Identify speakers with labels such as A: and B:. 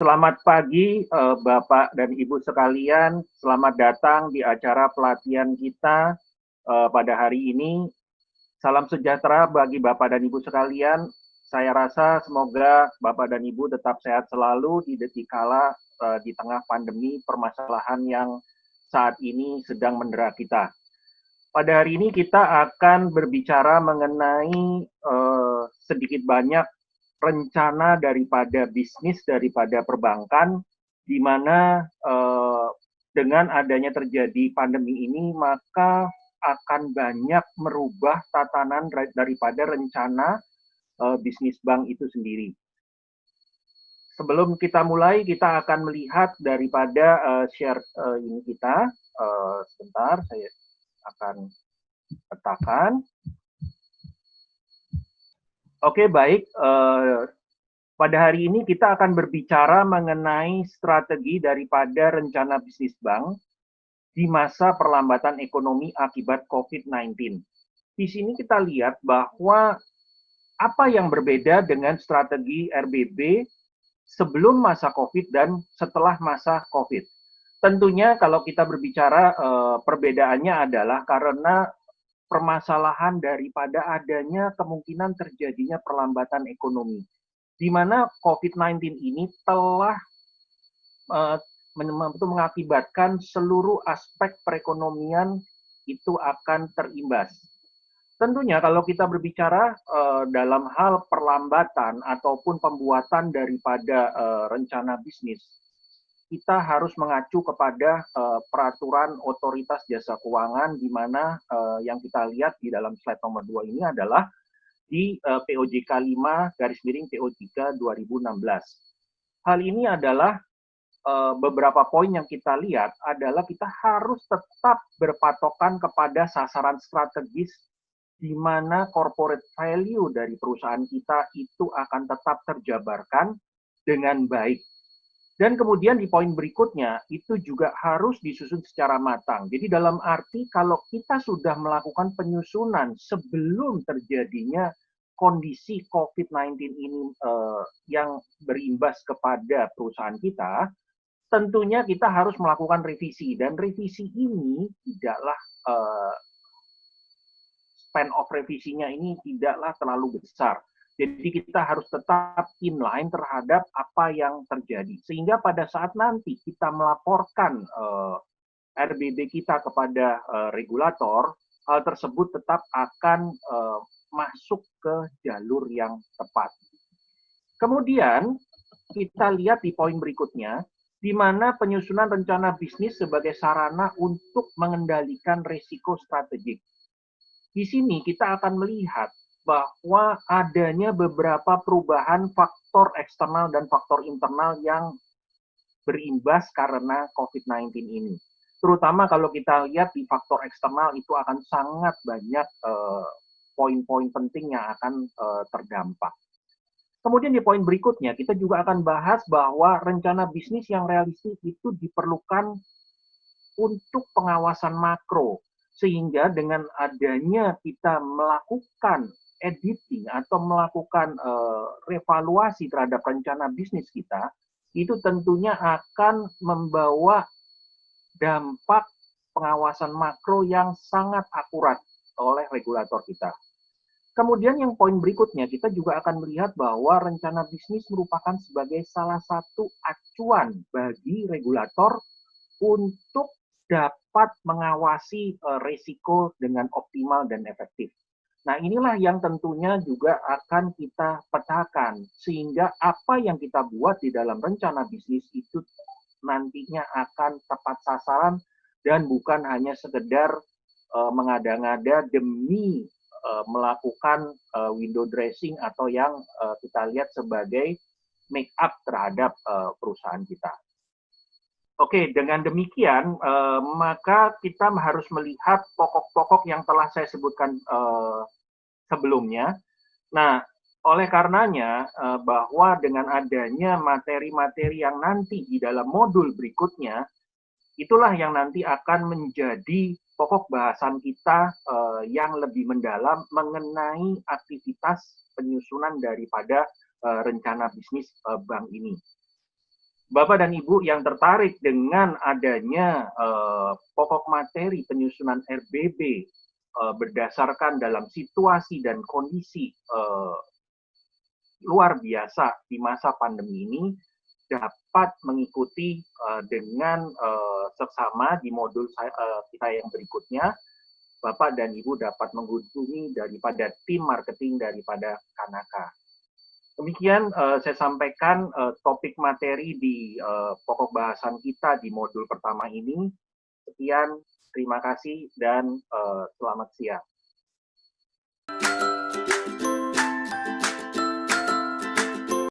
A: Selamat pagi, Bapak dan Ibu sekalian. Selamat datang di acara pelatihan kita pada hari ini. Salam sejahtera bagi Bapak dan Ibu sekalian. Saya rasa semoga Bapak dan Ibu tetap sehat selalu di detik kala di tengah pandemi permasalahan yang saat ini sedang mendera kita. Pada hari ini kita akan berbicara mengenai sedikit banyak rencana daripada bisnis daripada perbankan, di mana dengan adanya terjadi pandemi ini maka akan banyak merubah tatanan daripada rencana bisnis bank itu sendiri. Sebelum kita mulai, kita akan melihat daripada share ini kita. Sebentar, saya akan petakan. Oke, baik. Pada hari ini kita akan berbicara mengenai strategi daripada rencana bisnis bank di masa perlambatan ekonomi akibat COVID-19. Di sini kita lihat bahwa apa yang berbeda dengan strategi RBB sebelum masa COVID dan setelah masa COVID. Tentunya kalau kita berbicara perbedaannya adalah karena permasalahan daripada adanya kemungkinan terjadinya perlambatan ekonomi, di mana COVID-19 ini telah mengakibatkan seluruh aspek perekonomian itu akan terimbas. Tentunya kalau kita berbicara dalam hal perlambatan ataupun pembuatan daripada rencana bisnis, kita harus mengacu kepada peraturan otoritas jasa keuangan, di mana yang kita lihat di dalam slide nomor 2 ini adalah di POJK 5 garis miring PO3 2016. Hal ini adalah beberapa poin yang kita lihat adalah kita harus tetap berpatokan kepada sasaran strategis, di mana corporate value dari perusahaan kita itu akan tetap terjabarkan dengan baik. Dan kemudian di poin berikutnya, itu juga harus disusun secara matang. Jadi dalam arti kalau kita sudah melakukan penyusunan sebelum terjadinya kondisi COVID-19 ini yang berimbas kepada perusahaan kita, tentunya kita harus melakukan revisi. Dan revisi ini tidaklah, span of revisinya ini tidaklah terlalu besar. Jadi kita harus tetap inline terhadap apa yang terjadi. Sehingga pada saat nanti kita melaporkan RBB kita kepada regulator, hal tersebut tetap akan masuk ke jalur yang tepat. Kemudian kita lihat di poin berikutnya, di mana penyusunan rencana bisnis sebagai sarana untuk mengendalikan risiko strategik. Di sini kita akan melihat bahwa adanya beberapa perubahan faktor eksternal dan faktor internal yang berimbas karena COVID-19 ini. Terutama kalau kita lihat di faktor eksternal itu akan sangat banyak poin-poin penting yang akan terdampak. Kemudian di poin berikutnya kita juga akan bahas bahwa rencana bisnis yang realistis itu diperlukan untuk pengawasan makro, sehingga dengan adanya kita melakukan editing atau melakukan revaluasi terhadap rencana bisnis kita, itu tentunya akan membawa dampak pengawasan makro yang sangat akurat oleh regulator kita. Kemudian yang poin berikutnya, kita juga akan melihat bahwa rencana bisnis merupakan sebagai salah satu acuan bagi regulator untuk dapat mengawasi risiko dengan optimal dan efektif. Nah, inilah yang tentunya juga akan kita petakan, sehingga apa yang kita buat di dalam rencana bisnis itu nantinya akan tepat sasaran dan bukan hanya sekedar mengada-ngada demi melakukan window dressing atau yang kita lihat sebagai make up terhadap perusahaan kita. Oke, dengan demikian, maka kita harus melihat pokok-pokok yang telah saya sebutkan sebelumnya. Nah, oleh karenanya, bahwa dengan adanya materi-materi yang nanti di dalam modul berikutnya, itulah yang nanti akan menjadi pokok bahasan kita yang lebih mendalam mengenai aktivitas penyusunan daripada rencana bisnis bank ini. Bapak dan Ibu yang tertarik dengan adanya pokok materi penyusunan RBB berdasarkan dalam situasi dan kondisi luar biasa di masa pandemi ini, dapat mengikuti dengan seksama di modul kita yang berikutnya. Bapak dan Ibu dapat menghubungi daripada tim marketing daripada Kanaka. Demikian saya sampaikan topik materi di pokok bahasan kita di modul pertama ini. Sekian, terima kasih dan selamat siang.